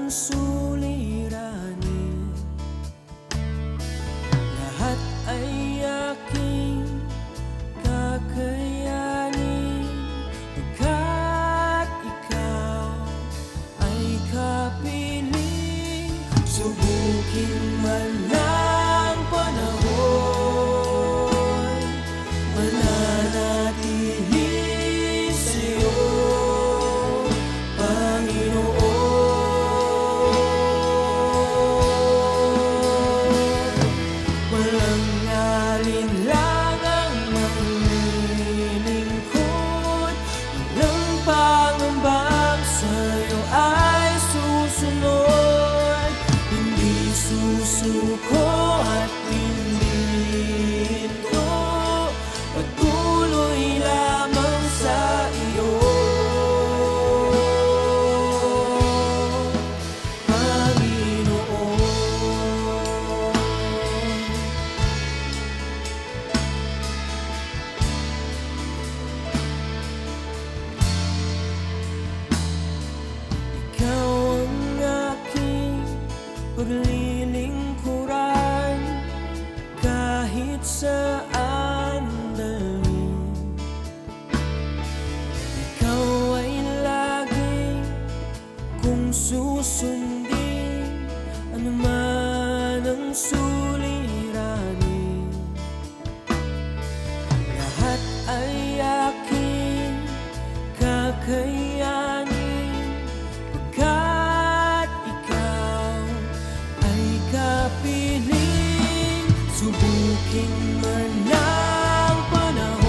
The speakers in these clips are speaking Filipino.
suliranin, lahat ay aking kakayanin, pagkat ikaw ay kapiling. Subukin man ng panahon, mananatili sa'yo, walang alinlangang maglilingkod, walang pangambang sa'yo ay susunod, hindi susuko at hindi ito patuloy lamang sa iyo, Panginoon. Ikaw ang aking paglilingkuran, kahit saan dalhin. Ikaw ay lagi kung susundin, anuman ang suliranin, lahat ay aking kakayanin, pagkat ikaw ay kapiling. Subukin man ng panahon,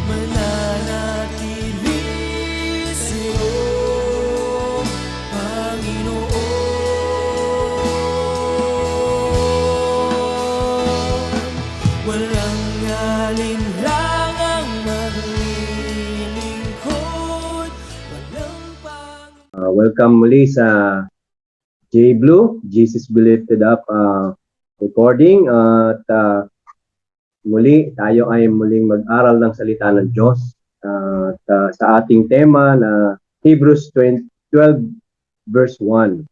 mananatili sa'yo, Panginoon. Walang alinlangang maglilingkod, walang Welcome muli sa J Blue, Jesus Be Lifted Up recording. At muli, tayo ay muling mag-aral ng salita ng Diyos. Sa ating tema na Hebrews 12 verse 1.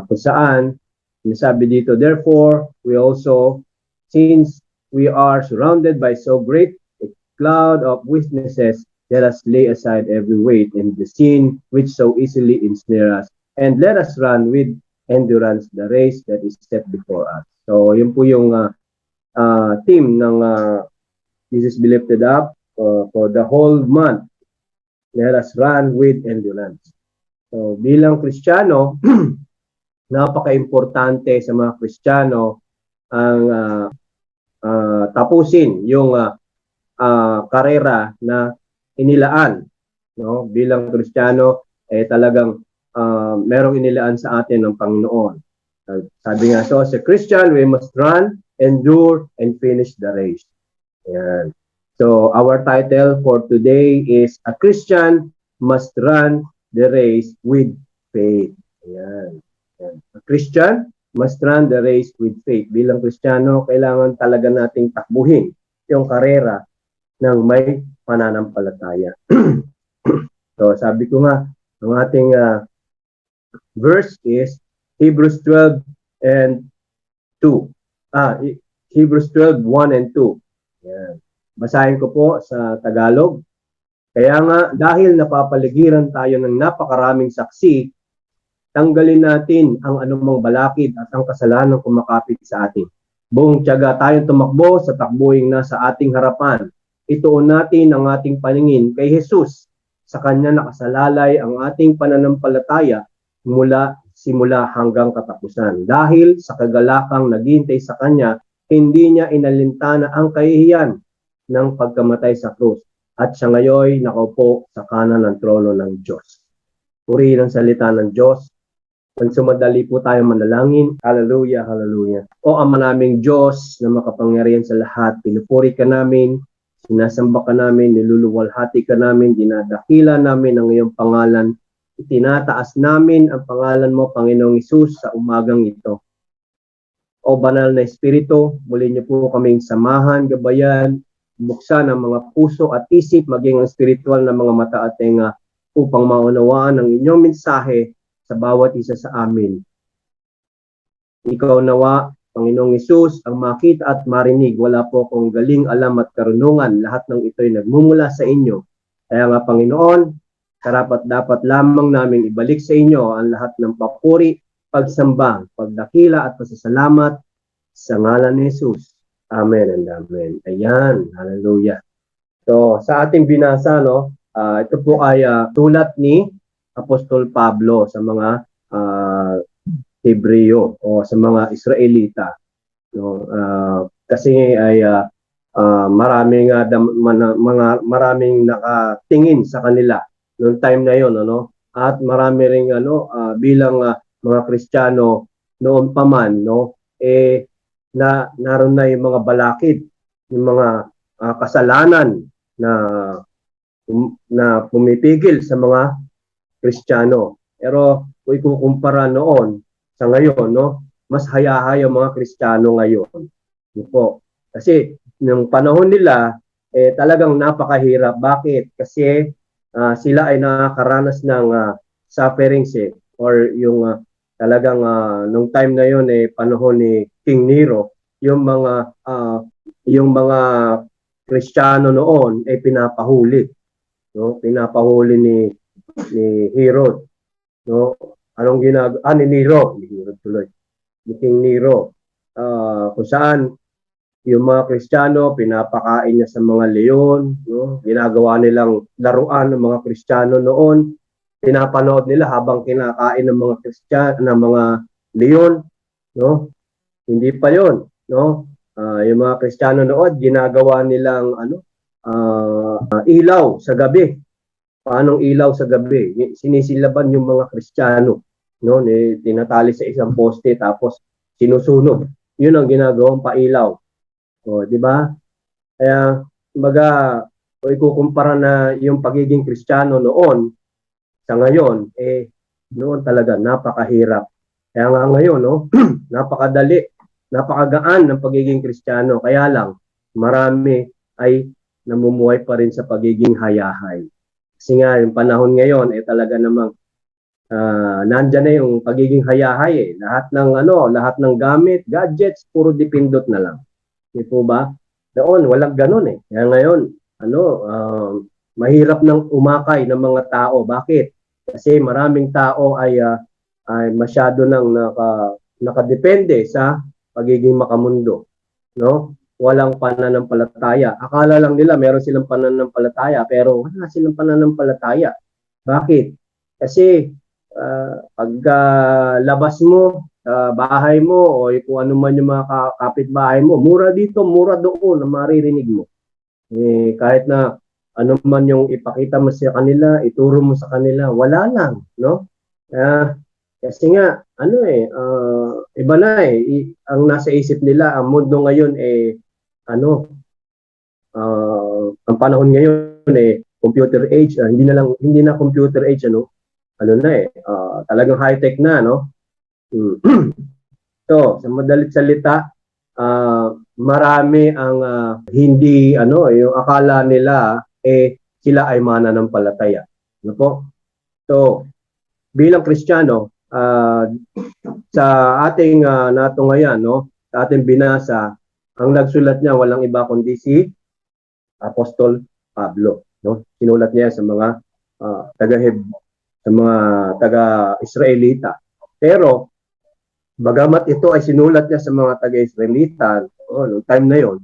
Kung saan, sinasabi dito, therefore, we also, since we are surrounded by so great a cloud of witnesses, let us lay aside every weight and the sin which so easily ensnare us, and let us run with endurance the race that is set before us. So, yun po yung theme ng Jesus Be Lifted Up for the whole month. Let us run with endurance. So, bilang Kristiyano, napaka-importante sa mga Kristiyano ang tapusin yung karera na inilaan, no? Bilang Kristiyano, talagang merong inilaan sa atin ng Panginoon. Sabi nga, so as a Christian, we must run, endure, and finish the race. Ayan. So our title for today is A Christian Must Run the Race with Faith. Ayan. Ayan. A Christian must run the race with faith. Bilang Kristiyano, kailangan talaga nating takbuhin yung karera ng may pananampalataya. So sabi ko nga, ang ating verse is Hebrews 12 and 2. Hebrews 12, 1 and 2. Yan. Basahin ko po sa Tagalog. Kaya nga, dahil napapaligiran tayo ng napakaraming saksi, tanggalin natin ang anumang balakid at ang kasalanang kumakapit sa atin. Buong tiyaga tayong tumakbo sa takbuhing nasa ating harapan. Ituon natin ang ating paningin kay Jesus. Sa Kanya nakasalalay ang ating pananampalataya mula simula hanggang katapusan. Dahil sa kagalakang naghihintay sa Kanya, hindi Niya inalintana ang kahihiyan ng pagkamatay sa krus. At siya ngayon nakaupo sa kanan ng trono ng Diyos. Purihin ang salita ng Diyos. Magsumadali po tayo manalangin. Hallelujah, hallelujah. O Ama naming Diyos na makapangyarihan sa lahat, pinupuri ka namin, sinasamba ka namin, niluluwalhati ka namin, dinadakila namin ang iyong pangalan. Itinataas namin ang pangalan mo, Panginoong Hesus, sa umagang ito. O Banal na Espiritu, muli niyo po kaming samahan, gabayan, buksan ang mga puso at isip, maging ang spiritual na mga mata at tenga upang maunawaan ang inyong mensahe sa bawat isa sa amin. Ikaw nawa, Panginoong Hesus, ang makita at marinig. Wala po akong galing, alam at karunungan. Lahat ng ito'y nagmumula sa inyo. Kaya nga, Panginoon, karapat-dapat lamang namin ibalik sa inyo ang lahat ng papuri, pagsamba, pagdakila at pasasalamat sa ngalan ni Jesus. Amen and amen. Ayan, hallelujah. So, sa ating binasa, no, ito po ay sulat ni Apostol Pablo sa mga Hebreo o sa mga Israelita. No, kasi ay maraming nakatingin sa kanila noong time na yon, ano, at marami ring bilang mga Kristiyano noon pa man, no, naroon na yung mga balakid, yung mga kasalanan na pumipigil sa mga Kristiyano. Pero kung ikukumpara noon sa ngayon, no, mas hayahay ang mga Kristiyano ngayon. Po. Kasi nung panahon nila, talagang napakahirap. Bakit? Kasi sila ay nakakaranas ng sufferings or yung talagang nung time na yon panahon ni King Nero, yung mga Kristiyano noon ay pinapahuli, no? Pinapahuli ni Herod, no? Anong ginagawa ni Nero, tuloy. Ni King Nero, kung saan yung mga Kristiyano pinapakain niya sa mga leon, no? Ginagawa nilang laruan ng mga Kristiyano noon. Pinapanood nila habang kinakain ng mga Kristiyano, ng mga leon, no? Hindi pa 'yon, no? Yung mga Kristiyano noon, ginagawa nilang ilaw sa gabi. Paanong ilaw sa gabi? Sinisilaban yung mga Kristiyano, no? Tinatali sa isang poste tapos sinusunog. Yun ang ginagawang pailaw. O, di ba? Kaya, kumbaga, kung ikukumpara na yung pagiging Kristiyano noon sa ngayon, noon talaga napakahirap. Kaya nga ngayon, no, napakadali, napakagaan ng pagiging Kristiyano. Kaya lang, marami ay namumuhay pa rin sa pagiging hayahay. Kasi nga, yung panahon ngayon, talaga namang nandyan na yung pagiging hayahay. Lahat ng gamit, gadgets, puro dipindot na lang. Di po ba? Noon, walang ganun . Kaya ngayon, mahirap nang umakay ng mga tao. Bakit? Kasi maraming tao ay masyado nang nakadepende sa pagiging makamundo, no? Walang pananampalataya. Akala lang nila meron silang pananampalataya, pero wala silang pananampalataya. Bakit? Kasi pagka labas mo sa bahay mo o kung ano man yung mga kapitbahay mo, mura dito, mura doon na maririnig mo. Kahit na ano man yung ipakita mo sa kanila, ituro mo sa kanila, wala lang, no? Kasi nga, iba na ang nasa isip nila, ang mundo ngayon ang panahon ngayon computer age, hindi na computer age, talagang high-tech na, no? So, sa madalit salita, marami ang hindi, yung akala nila, sila ay mananampalataya. Ano po? So, bilang Kristiyano, sa ating natungayan, no, sa ating binasa, ang nagsulat niya walang iba kundi si Apostol Pablo, no? Sinulat niya sa mga taga-Israelita. Pero bagamat ito ay sinulat niya sa mga taga-Israelita noong time na yon,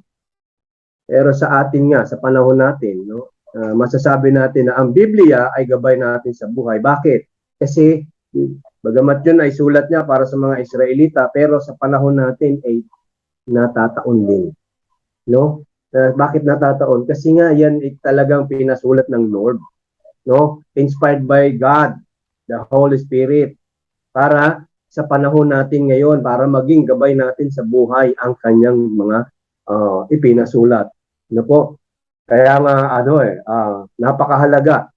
pero sa atin nga, sa panahon natin, no, masasabi natin na ang Biblia ay gabay natin sa buhay. Bakit? Kasi bagamat yun ay sulat niya para sa mga Israelita, pero sa panahon natin ay natataon din. No? Bakit natataon? Kasi nga yan ay talagang pinasulat ng Lord. No? Inspired by God, the Holy Spirit, para sa panahon natin ngayon, para maging gabay natin sa buhay ang kanyang mga ipinasulat. Ano po? Kaya nga napakahalaga.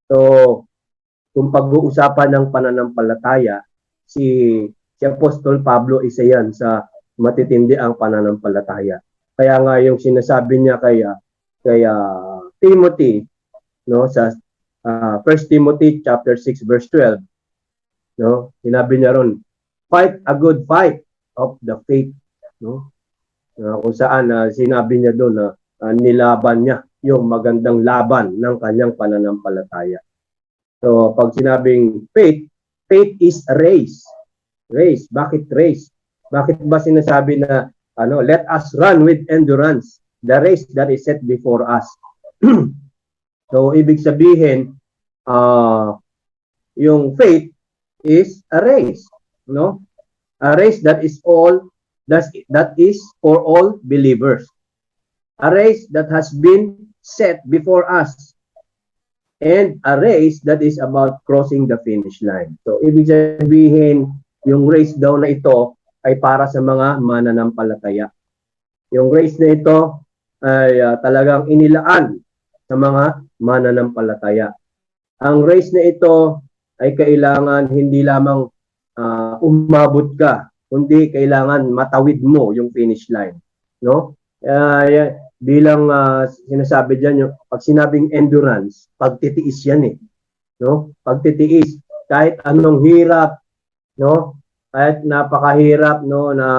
So, kung pag-uusapan ng pananampalataya, si Apostol Pablo isa yan sa matitindi ang pananampalataya. Kaya nga yung sinasabi niya kay Timothy, no, sa 1 Timothy chapter 6 verse 12, no? Sinabi niya ron, fight a good fight of the faith, no? Kung saan sinabi niya doon na nilaban niya yung magandang laban ng kanyang pananampalataya. So, pag sinabing faith, faith is a race. Race. Bakit race? Bakit ba sinasabi na let us run with endurance the race that is set before us? So, ibig sabihin, yung faith is a race, no? A race that is for all believers. A race that has been set before us, and a race that is about crossing the finish line. So, ibig sabihin, yung race daw na ito ay para sa mga mananampalataya. Yung race na ito ay talagang inilaan sa mga mananampalataya. Ang race na ito ay kailangan hindi lamang umabot ka, kundi kailangan matawid mo yung finish line, no? Bilang sinasabi diyan, yung pag sinabing endurance, pagtitiis yan eh, no? Pagtitiis kahit anong hirap, no? Kahit napakahirap, no, na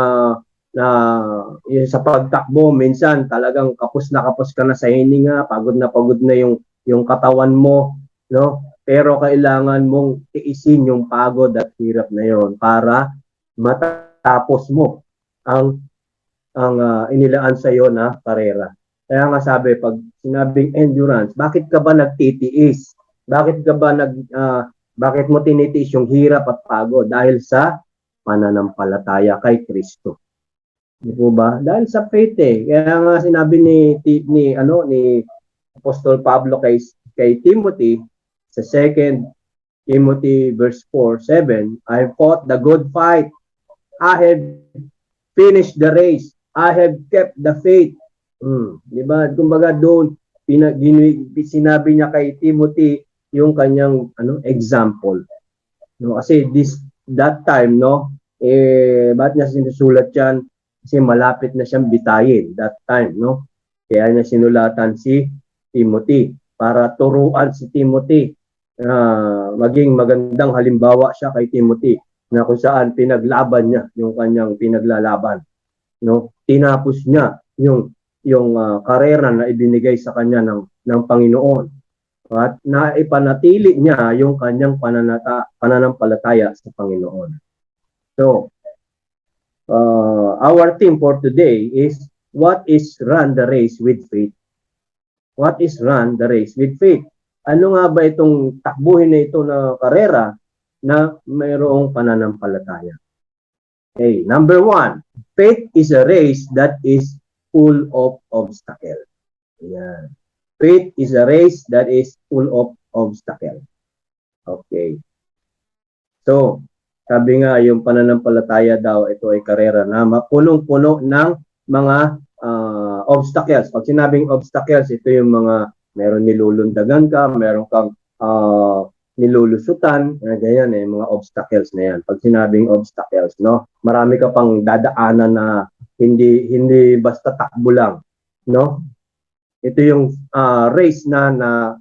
sa pagtakbo, minsan talagang kapos ka na sa hininga, pagod na yung katawan mo, no? Pero kailangan mong tiisin yung pagod at hirap na yon para matapos mo ang inilaan sa iyo na karera. Kaya nga sabi, pag sinabing endurance, bakit ka ba nagtitiis? Bakit mo tinitiis yung hirap at pagod? Dahil sa pananampalataya kay Kristo. Di po ba? Dahil sa faith eh. Kaya nga sinabi ni Apostol Pablo kay Timothy sa 2 Timothy verse 4:7, I fought the good fight. I have finished the race. I have kept the faith. Di ba? Kumbaga doon sinabi niya kay Timothy yung kanyang example. No, kasi that time, no, bakit niya sinusulat yan? Kasi malapit na siyang bitayin that time, no? Kaya niya sinulatan si Timothy para turuan si Timothy, maging magandang halimbawa siya kay Timothy na kung saan pinaglaban niya yung kanyang pinaglalaban, no? Tinapos niya yung karera na ibinigay sa kanya ng Panginoon at naipanatili niya yung kanyang pananampalataya sa Panginoon. So, our theme for today is what is run the race with faith? What is run the race with faith? Ano nga ba itong takbuhin na ito na karera na mayroong pananampalataya? Okay, number 1, faith is a race that is full of obstacles. Ayan. Faith is a race that is full of obstacles. Okay. So, sabi nga, yung pananampalataya daw, ito ay karera na mapunong-puno ng mga obstacles. Pag sinabing obstacles, ito yung mga meron nilulundagan ka, meron kang nilulusutan, ganyan mga obstacles na yan. Pag sinabing obstacles, no, marami ka pang dadaanan na hindi basta takbo lang, no? Ito yung race na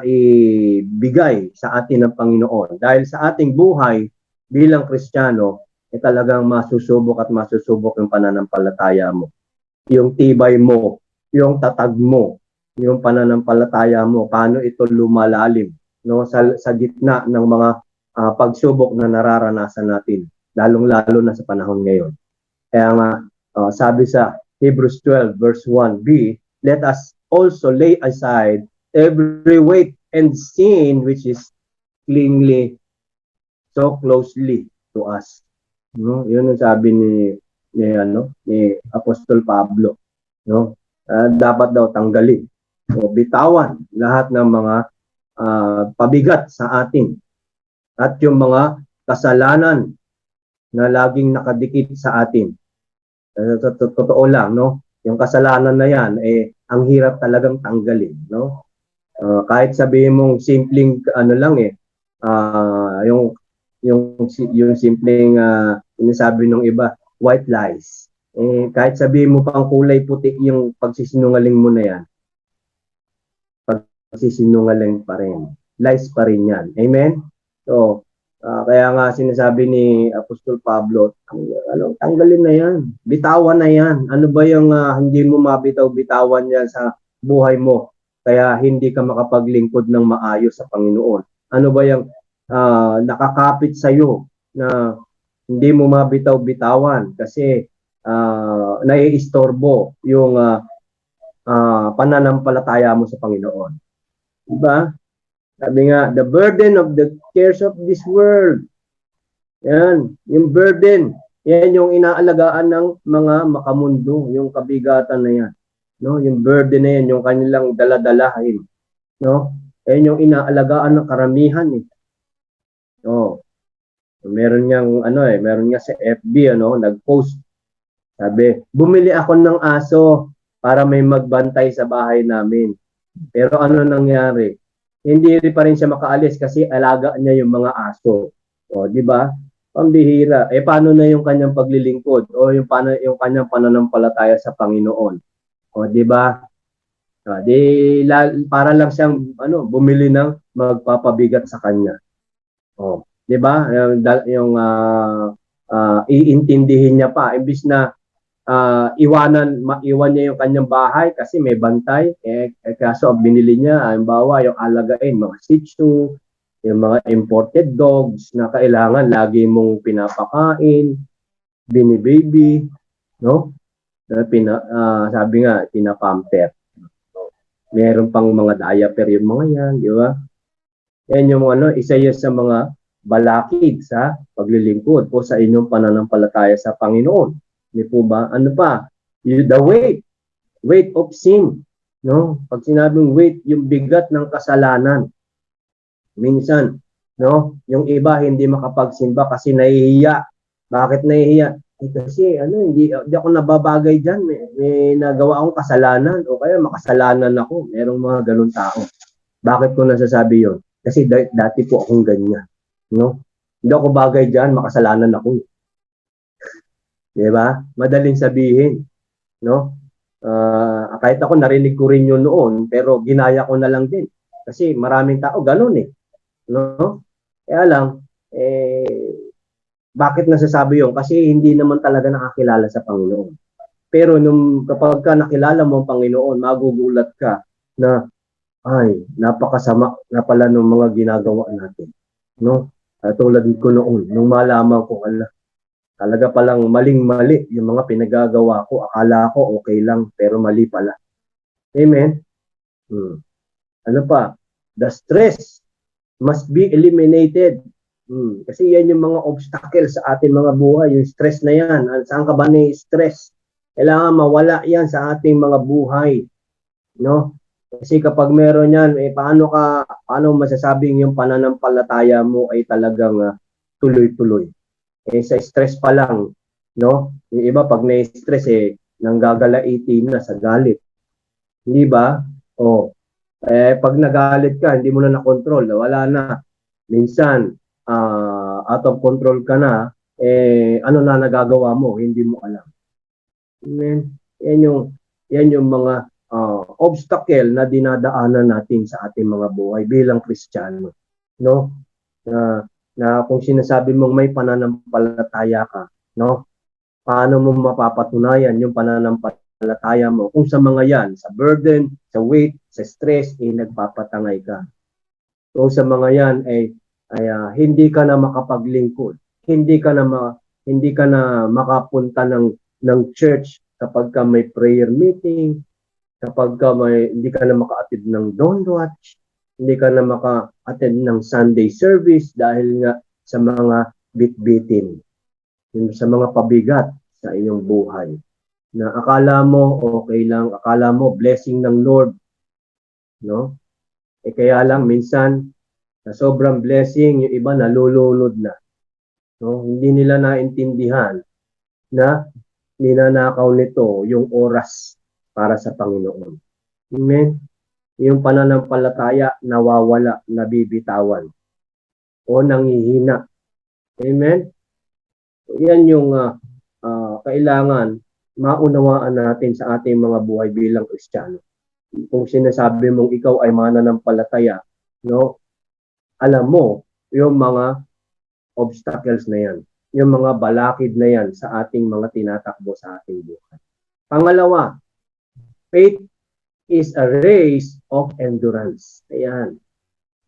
ibigay sa atin ng Panginoon. Dahil sa ating buhay bilang Kristiyano, talagang masusubok yung pananampalataya mo. Yung tibay mo, yung tatag mo, yung pananampalataya mo, paano ito lumalalim, no, sa gitna ng mga pagsubok na nararanasan natin, lalong-lalo na sa panahon ngayon. Kaya nga, sabi sa Hebrews 12 verse 1b, let us also lay aside every weight and sin which is clinging so closely to us. No, yun ang sabi ni Apostol Pablo, no? Dapat daw tanggalin o bitawan lahat ng mga pabigat sa atin at yung mga kasalanan na laging nakadikit sa atin. Totoo lang, no? Yung kasalanan na yan, ang hirap talagang tanggalin, no? Kahit sabihin mong simpleng yung simpleng sinasabi ng iba, white lies. Kahit sabihin mo pang kulay puti yung pagsisinungaling mo na yan, pag Kasi sinungaling pa rin. Lies pa rin yan. Amen? So, kaya nga sinasabi ni Apostol Pablo, tanggalin na yan. Bitawan na yan. Ano ba yung hindi mo mabitaw-bitawan yan sa buhay mo? Kaya hindi ka makapaglingkod ng maayos sa Panginoon. Ano ba yung nakakapit sa'yo na hindi mo mabitaw-bitawan kasi naiistorbo yung pananampalataya mo sa Panginoon. Diba? Sabi nga, the burden of the cares of this world. Yan, yung burden. Yan yung inaalagaan ng mga makamundo, yung kabigatan na yan. No, yung burden na yan, yung kanilang daladalahin. No? Yan yung inaalagaan ng karamihan eh. No. Meron niyang meron niya sa FB nag-post. Sabi, bumili ako ng aso para may magbantay sa bahay namin. Pero ano nangyari? Hindi pa rin siya makaalis kasi alaga niya yung mga aso. O, di ba? Pambihira. Paano na yung kanyang paglilingkod o yung kanyang pananampalataya sa Panginoon? O, di ba? Para lang siyang bumili ng magpapabigat sa kanya. O, di ba? Yung iintindihin niya pa imbis na iwan niya yung kanyang bahay kasi may bantay. Kaso binili niya, halimbawa yung alagain, mga Shih Tzu, yung mga imported dogs na kailangan lagi mong pinapakain, bini-baby, no? Sabi nga, pinapamper. Meron pang mga diaper yung mga yan, di ba? Yan yung isa yan sa mga balakid sa paglilingkod o sa inyong pananampalataya sa Panginoon. Di po ba? Ano pa? The weight of sin. No? Pag sinabing weight, yung bigat ng kasalanan. Minsan, no? Yung iba hindi makapagsimba kasi nahihiya. Bakit nahihiya? Kasi hindi ako nababagay diyan. May nagawa akong kasalanan o kaya makasalanan ako. Merong mga ganun tao. Bakit ko nasasabi 'yon? Kasi dati po akong ganyan, no? Hindi ako bagay diyan, makasalanan ako. Diba? Madaling sabihin, no? Kahit ako narinig ko rin yun noon, pero ginaya ko na lang din. Kasi maraming tao ganun eh, no? Kaya lang, bakit nasasabi yun? Kasi hindi naman talaga nakakilala sa Panginoon. Pero kapag ka nakilala mo ang Panginoon, magugulat ka na, ay, napakasama na pala ng mga ginagawa natin, no? Tulad ko noon, nung malaman ko, talaga palang maling-mali yung mga pinagagawa ko. Akala ko okay lang, pero mali pala. Amen? Ano pa? The stress must be eliminated. Kasi yan yung mga obstacles sa ating mga buhay. Yung stress na yan. Saan ka ba na-stress? Kailangan mawala yan sa ating mga buhay. No? Kasi kapag meron yan, paano masasabing yung pananampalataya mo ay talagang tuloy-tuloy? Sa stress pa lang, no? Yung iba pag na-stress nanggagalaiti na sa galit. Hindi ba? Pag nagalit ka, hindi mo na nakontrol, wala na. Minsan, out of control ka na, ano na nagagawa mo, hindi mo alam. Amen? Yan yung mga obstacle na dinadaanan natin sa ating mga buhay bilang Kristiyano. No? Na kung sinasabi mong may pananampalataya ka, no? Paano mo mapapatunayan yung pananampalataya mo? Kung sa mga yan, sa burden, sa weight, sa stress, nagpapatangay ka. Kung sa mga yan ay hindi ka na makapaglingkod, hindi ka na makapunta ng church kapag ka may prayer meeting, kapag ka hindi ka na maka-attend ng dawn watch, hindi ka na maka-attend ng Sunday service dahil nga sa mga bit-bitin, sa mga pabigat sa iyong buhay. Na akala mo okay lang, akala mo blessing ng Lord, no? Kaya lang minsan sa sobrang blessing, yung iba nalulunod na. No? Hindi nila naintindihan na ninanakaw nito yung oras para sa Panginoon. Amen? Yung pananampalataya nawawala, nabibitawan o nanghihina. Amen? Yan yung kailangan maunawaan natin sa ating mga buhay bilang Kristiyano. kung sinasabi mong ikaw ay mananampalataya, no? Alam mo yung mga obstacles na yan, yung mga balakid na yan sa ating mga tinatakbo sa ating buhay. Pangalawa, faith is a race of endurance. Ayan.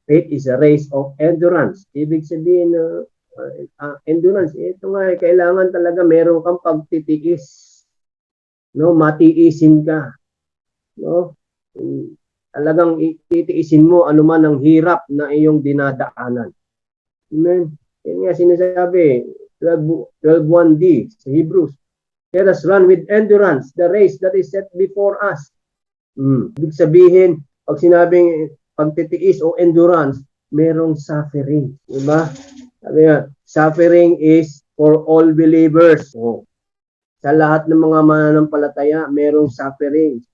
Faith is a race of endurance. Ibig sabihin na endurance, ito nga, kailangan talaga meron kang pagtitiis. No, matiisin ka. No? Talagang titiisin mo anuman ang hirap na iyong dinadaanan. Amen. Yan nga sinasabi, 12:1d sa Hebrews. Let us run with endurance the race that is set before us. Ibig sabihin, pag sinabing pagtitiis o endurance, merong suffering. Diba? Sabi nga, suffering is for all believers. Oh. Sa lahat ng mga mananampalataya, merong suffering.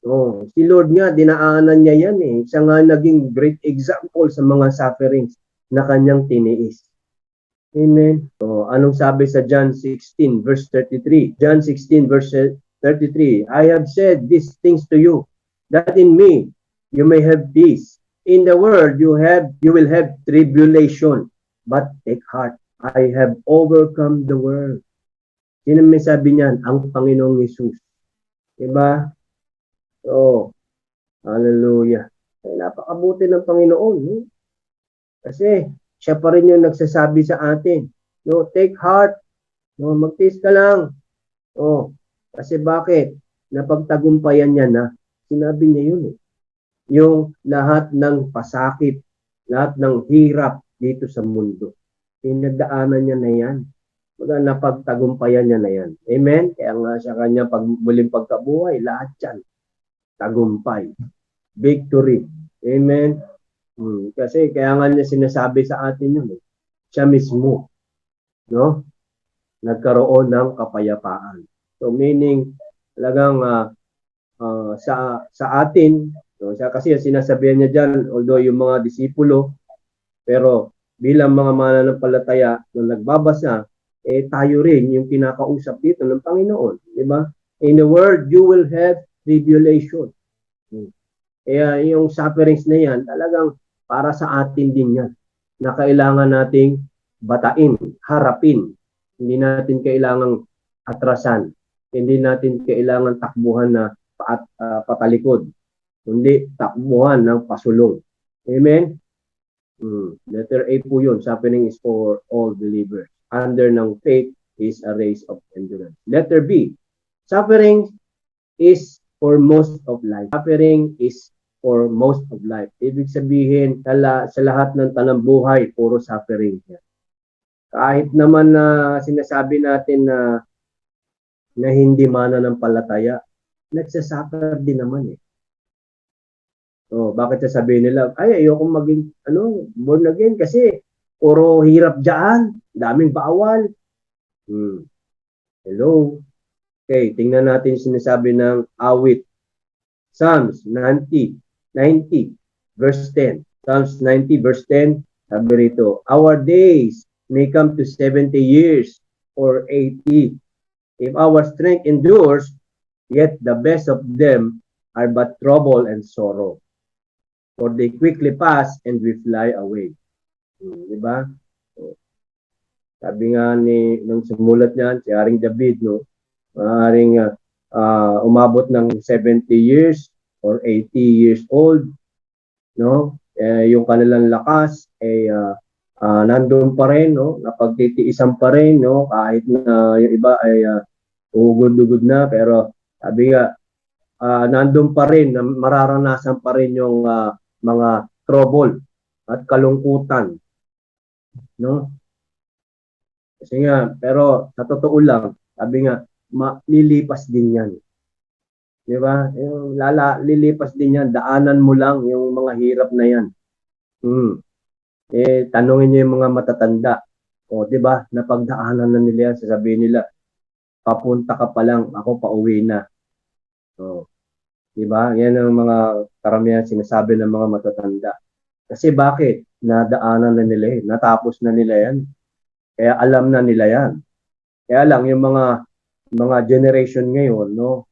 Oh, si Lord nga, dinaanan niya yan eh. Siya nga naging great example sa mga sufferings na kanyang tiniis. Amen. So, anong sabi sa John 16 verse 33? John 16 verse 33, I have said these things to you, that in me you may have peace. In the world you will have tribulation, but take heart, I have overcome the world. Sino may sabi niyan? Ang Panginoong Hesus. Diba? So, hallelujah. Ay, napakabuti ng Panginoon. No? Kasi, siya pa rin yung nagsasabi sa atin. No, take heart. No, magtiis ka lang. Oh, kasi bakit? Napagtagumpayan niya na. Sinabi niya yun eh. Yung lahat ng pasakit, lahat ng hirap dito sa mundo. Pinagdaanan niya na yan. Baga napagtagumpayan niya na yan. Amen? Kaya nga sa kanya muling pagkabuhay, lahat yan. Tagumpay. Victory. Amen? Kasi kaya nga niya sinasabi sa atin yun. Siya mismo. No? Nagkaroon ng kapayapaan. So meaning, talagang sa atin, no, siya kasi sinasabihan niya dyan, although yung mga disipulo, pero bilang mga mananampalataya na nagbabasa, tayo rin yung kinakausap dito ng Panginoon. Di ba? In the world, you will have tribulation. Kaya yung sufferings na yan, talagang para sa atin din yan, na kailangan nating batain, harapin. Hindi natin kailangang atrasan. Hindi natin kailangan takbuhan na patalikod. Kundi takbuhan ng pasulong. Amen? Letter A po yun. Suffering is for all believers. Under ng faith is a race of endurance. Letter B. Suffering is for most of life. Suffering is for most of life. Ibig sabihin, sa lahat ng tanang buhay, puro suffering. Kahit naman na sinasabi natin na hindi mananampalataya, nagsasuffer din naman eh. So, bakit sasabihin nila, ay, ayoko maging born again kasi puro hirap dyan, daming bawal. Hello? Okay, tingnan natin yung sinasabi ng awit. Psalms 90 verse 10. Psalms 90 verse 10, sabi rito, our days may come to 70 years or 80. If our strength endures, yet the best of them are but trouble and sorrow. For they quickly pass and we fly away. Diba? Sabi nga nung sumulat niyan, si Haring David, no? Maaaring umabot ng 70 years or 80 years old, no? Yung kanilang lakas ay nandoon pa rin, no? Napagtitiisan pa rin, no? Kahit na yung iba ay ugod-ugod na, pero sabi nga nandoon pa rin, mararanasan pa rin yung mga trouble at kalungkutan, no? Kasi nga, pero sa totoo lang, sabi nga, lilipas din yan. Di ba? Lilipas din yan. Daanan mo lang yung mga hirap na yan. Tanungin niyo yung mga matatanda. O, di ba? Napagdaanan na nila yan. Sasabihin nila, papunta ka pa lang, ako pauwi na. So, di ba? Yan ang mga karamihan sinasabi ng mga matatanda. Kasi bakit? Nadaanan na nila eh. Natapos na nila yan. Kaya alam na nila yan. Kaya lang yung mga generation ngayon, no,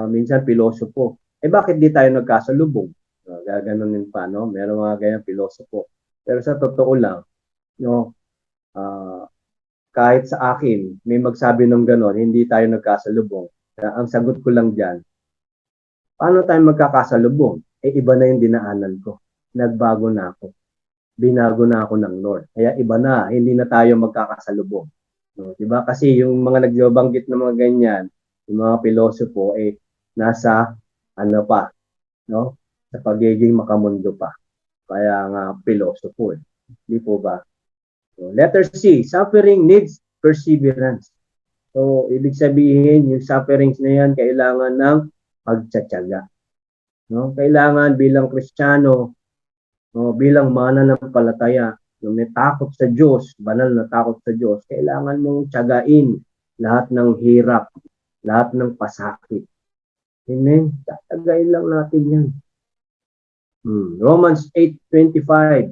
minsan pilosopo, bakit di tayo nagkasalubong? Gaganunin pa, no? Meron mga ganyan pilosopo. Pero sa totoo lang, no, ah, kahit sa akin, may magsabi ng gano'n, hindi tayo nagkasalubong. Ang sagot ko lang dyan, paano tayo magkakasalubong? Iba na yung dinaanan ko. Nagbago na ako. Binago na ako ng Lord. Kaya iba na, hindi na tayo magkakasalubong. No, diba? Kasi yung mga nagbabanggit ng mga ganyan, yung mga pilosopo, nasa, ano pa, no? Sa pagiging makamundo pa. Kaya nga, pilosopo. Hindi po ba? So, letter C, suffering needs perseverance. So, ibig sabihin, yung sufferings na yan, kailangan ng pagtsatsaga. No? Kailangan bilang Kristiyano, no, bilang mananampalataya, no, may takot sa Diyos, banal na takot sa Diyos, kailangan mong tsagain lahat ng hirap, lahat ng pasakit. Amen? Tatagain lang natin yan. Romans 8:25.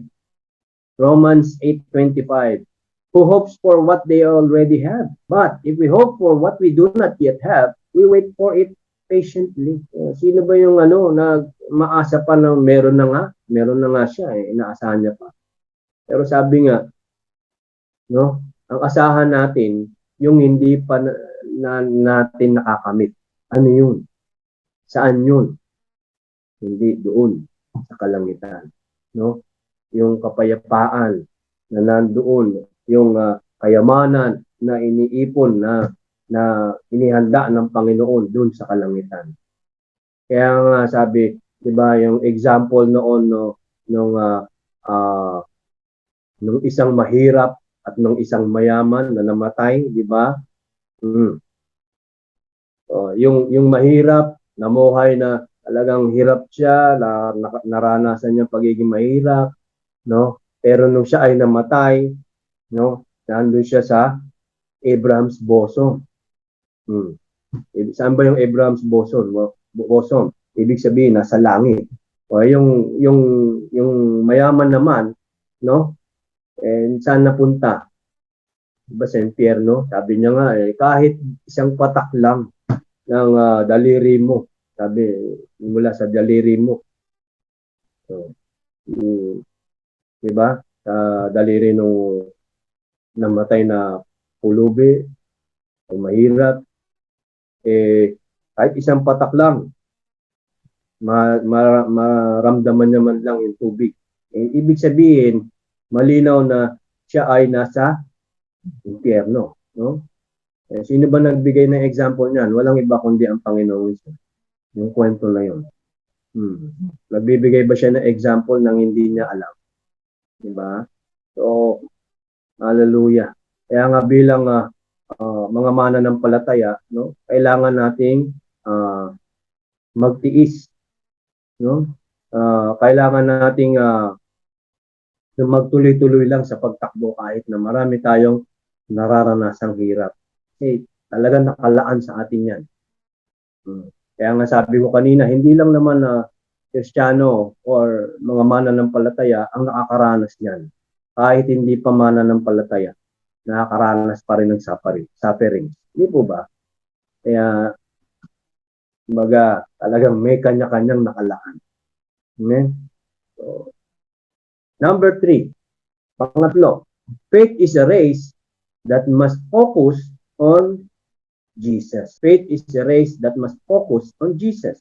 Romans 8:25. Who hopes for what they already have? But if we hope for what we do not yet have, we wait for it patiently. Sino ba yung na maasa pa na meron na nga siya, inaasahan niya pa. Pero sabi nga, no, ang asahan natin yung hindi pa natin nakakamit. Ano yun? Saan yun? Hindi doon sa kalangitan, no? Yung kapayapaan na nandoon, yung kayamanan na iniipon na inihanda ng Panginoon doon sa kalangitan. Kaya nga sabi, 'di ba, yung example noon nung isang mahirap at nung isang mayaman na namatay, 'di ba? Yung mahirap, namuhay na talagang hirap siya, naranasan niya pagiging mahirap, no? Pero nung siya ay namatay, no? Nandun siya sa Abraham's bosom. Saan ba yung Abraham's bosom? Bosom. Ibig sabihin nasa langit. O yung mayaman naman, no? Saan napunta? Diba sa impyerno? Sabi niya nga kahit isang patak lang ng daliri mo. Sabi, mula sa daliri mo. So, diba? Sa daliri nung namatay na pulubi o mahirap, kahit isang patak lang, maramdaman niya man lang yung tubig. Ibig sabihin, malinaw na siya ay nasa impyerno. No? Sino ba nagbigay ng example niyan? Walang iba kundi ang Panginoon. Yung kwento na yun. Nagbibigay ba siya ng example ng hindi niya alam? Diba? So, hallelujah. Kaya nga bilang mga mananampalataya, no, kailangan nating magtiis, no? Kailangan nating magtuloy-tuloy lang sa pagtakbo kahit na marami tayong nararanasang hirap. Kasi talagang nakalaan sa atin 'yan. Kaya nga sabi ko kanina, hindi lang naman na Kristiyano or mga mananampalataya ang nakakaranas niyan. Kahit hindi pa mananampalataya, nakakaranas pa rin ng suffering. Hindi po ba? Kaya, kumbaga, talagang may kanya-kanyang nakalaan. Amen? So, number 3, pangatlo, faith is a race that must focus on Jesus. Faith is a race that must focus on Jesus.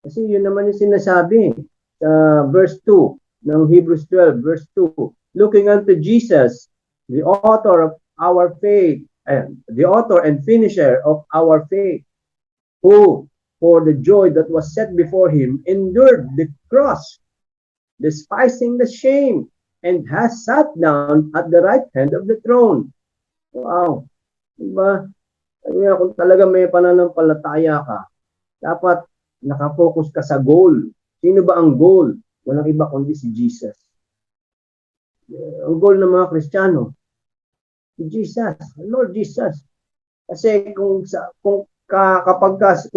Kasi yun naman yung sinasabi sa verse 2 ng Hebrews 12, verse 2. Looking unto Jesus, the author of our faith, and the author and finisher of our faith, who, for the joy that was set before him, endured the cross, despising the shame, and has sat down at the right hand of the throne. Wow! Diba? Kaya kung talaga may pananampalataya ka, dapat nakafocus ka sa goal. Sino ba ang goal? Walang iba kundi si Jesus. Ang goal ng mga Kristiyano, si Jesus, Lord Jesus. Kasi kung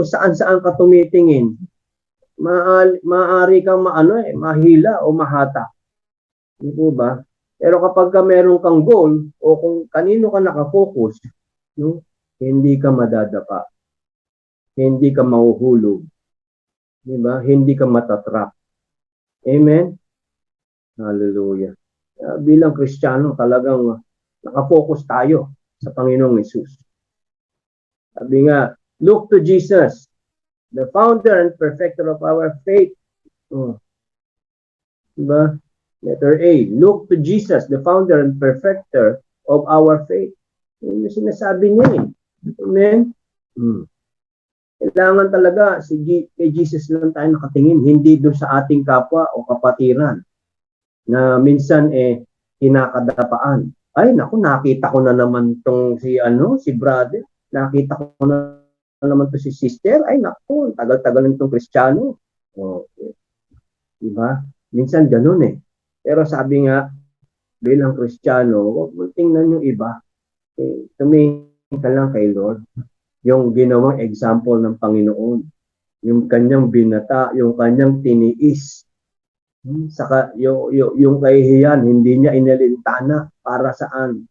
saan-saan ka tumitingin, maaari kang mahila o mahata. Hindi po ba? Pero kapag meron kang goal o kung kanino ka nakafocus, no, hindi ka madadapa. Hindi ka mahuhulog. Di ba? Hindi ka matatrap. Amen? Hallelujah. Bilang Kristiyano, talagang nakafocus tayo sa Panginoong Hesus. Sabi nga, look to Jesus, the founder and perfecter of our faith. Oh, diba? Letter A, look to Jesus, the founder and perfecter of our faith. Yun yung sinasabi niya eh. Amen? Kailangan talaga kay Jesus lang tayo nakatingin, hindi doon sa ating kapwa o kapatiran na minsan kinakadapaan. Ay, naku, nakita ko na naman tong si brother. Nakita ko na naman to si sister. Ay, naku, tagal-tagal nitong Kristiyano. Okay. Diba? Minsan ganun eh. Pero sabi nga, bilang Kristiyano, huwag mo tingnan yung iba. Tumingin ka lang kay Lord. Yung ginawang example ng Panginoon. Yung kanyang binata, yung kanyang tiniis. Saka yung kahihiyan, hindi niya inalintana. Para saan?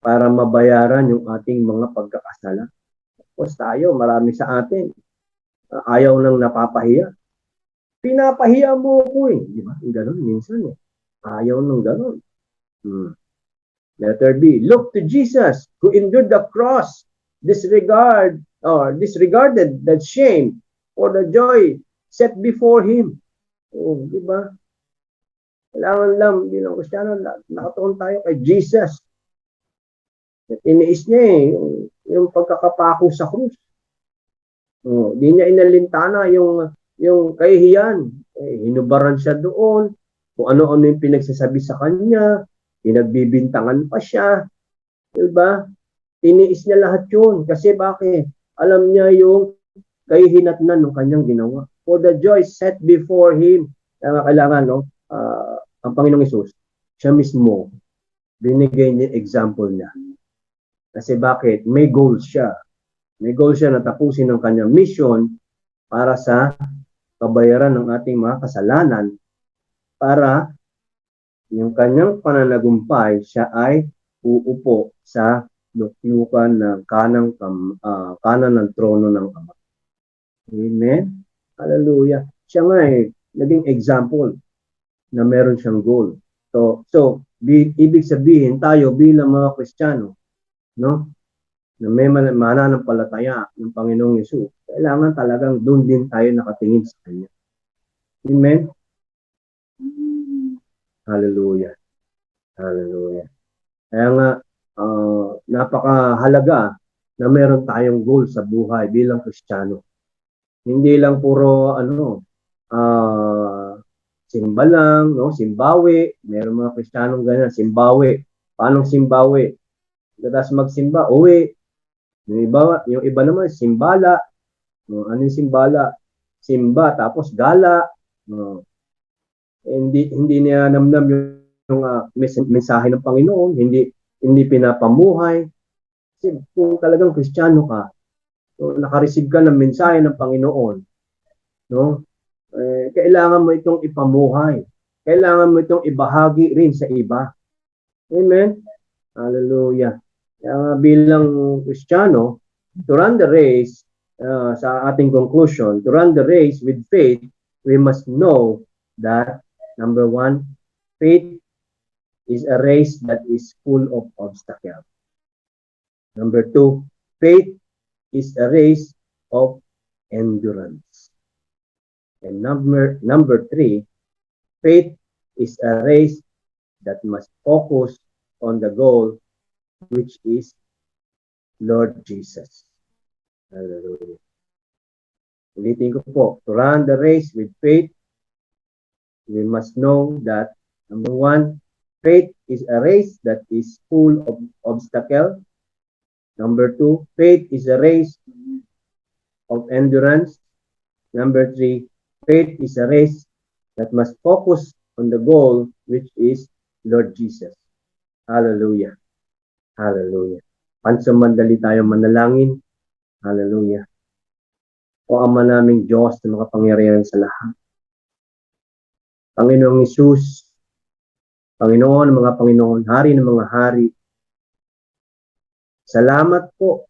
Para mabayaran yung ating mga pagkakasala. Tapos tayo, marami sa atin, ayaw nang napapahiya. Pinapahiya mo ko eh. Di ba? Ganun minsan eh. Ayaw nang ganun. Letter B, look to Jesus who endured the cross, disregarded the shame for the joy set before him. Oh, di ba? Kailangan lang bilang Kristiyano, nakatuon tayo kay Jesus. Iniis niya yung pagkakapako sa krus. Oh, di niya inalintana yung kahihiyan. Hinubaran siya doon. Kung ano-ano yung pinagsasabi sa kanya. Pinagbibintangan pa siya. Diba? Tiniis niya lahat yun. Kasi bakit? Alam niya yung kahihinatnan ng kanyang ginawa. For the joy set before him. Kailangan, ang Panginoong Hesus, siya mismo, binigay niya example niya. Kasi bakit? May goal siya. May goal siya na tapusin ang kanyang mission para sa kabayaran ng ating mga kasalanan para yung kanyang pananagumpay siya ay uupo sa lukyukan ng kanan ng trono ng Ama. Amen? Hallelujah. Siya nga naging example na meron siyang goal. So ibig sabihin tayo bilang mga Kristiyano, no? Na may mananampalataya ng Panginoong Hesus, kailangan talagang doon din tayo nakatingin sa Kanya. Amen? Hallelujah. Hallelujah. Kaya nga, napakahalaga na meron tayong goal sa buhay bilang Kristiyano. Hindi lang puro simba lang, no? Simbawi. Meron mga Kristiyanong ganyan, simbawi. Paano simbawi? Tapos magsimba, uwi. Yung iba naman, simbala. Ano yung simbala? Simba, tapos gala. Hindi niya namnam yung mensahe ng Panginoon, hindi pinapamuhay. Kasi kung talagang Kristiyano ka, naka-receive ka ng mensahe ng Panginoon, no? Kailangan mo itong ipamuhay. Kailangan mo itong ibahagi rin sa iba. Amen? Hallelujah. Kaya bilang Kristiyano, to run the race, sa ating conclusion, to run the race with faith, we must know that, number one, faith is a race that is full of obstacles. Number two, faith is a race of endurance. And number three, faith is a race that must focus on the goal, which is Lord Jesus. Hallelujah. Ulitin ko po, to run the race with faith, we must know that, number one, faith is a race that is full of obstacles. Number two, faith is a race of endurance. Number three, faith is a race that must focus on the goal, which is Lord Jesus. Hallelujah. Hallelujah. Pansamandali tayo manalangin. Hallelujah. O Ama naming Diyos na makapangyarihan sa lahat. Panginoong Hesus, Panginoon ng mga Panginoon, Hari ng mga Hari, salamat po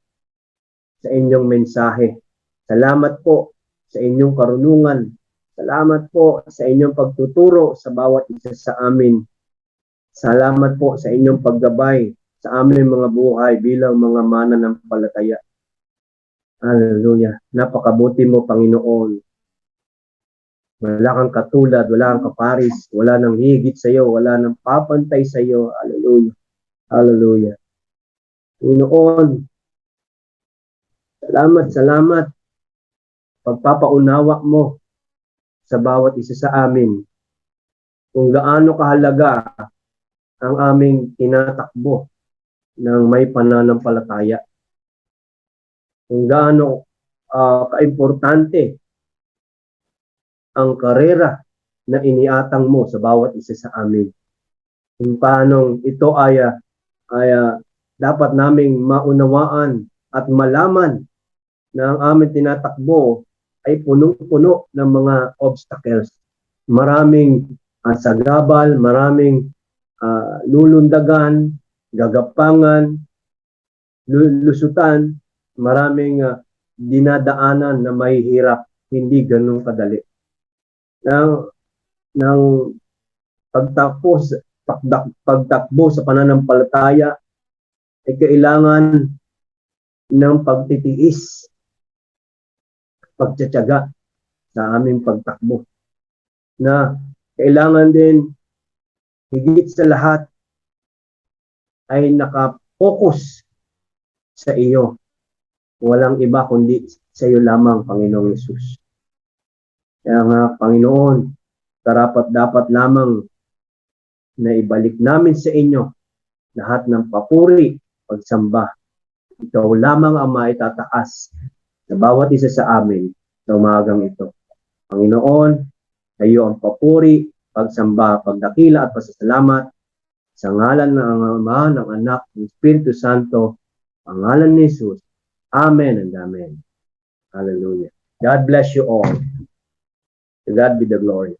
sa inyong mensahe. Salamat po sa inyong karunungan. Salamat po sa inyong pagtuturo sa bawat isa sa amin. Salamat po sa inyong paggabay sa aming mga buhay bilang mga mananampalataya. Hallelujah. Napakabuti mo, Panginoon. Wala kang katulad, wala kang kaparis, wala nang higit sa iyo, wala nang papantay sa iyo. Hallelujah. Hallelujah. Panginoon, salamat. Pagpapaunawa mo sa bawat isa sa amin kung gaano kahalaga ang aming tinatakbo ng may pananampalataya. Kung gaano kaimportante ang karera na iniatang mo sa bawat isa sa amin. Kung paano ito ay dapat naming maunawaan at malaman na ang aming tinatakbo ay punong-puno ng mga obstacles. Maraming sagabal, maraming lulundagan, gagapangan, lusutan, maraming dinadaanan na may hirap, hindi ganun kadali. Ng pagtakbo sa pananampalataya ay kailangan ng pagtitiis, pagtsatsaga sa aming pagtakbo. Na kailangan din higit sa lahat ay nakapokus sa iyo. Walang iba kundi sa iyo lamang, Panginoong Yesus. Kaya nga, Panginoon, karapat-dapat lamang na ibalik namin sa inyo lahat ng papuri, pagsamba. Ikaw lamang ang maitataas sa bawat isa sa amin sa umagang ito. Panginoon, sa iyo ang papuri, pagsamba, pagdakila at pasasalamat sa ngalan ng Ama, ng Anak, ng Espiritu Santo, ang ngalan ni Jesus. Amen and amen. Hallelujah. God bless you all. To God be the glory.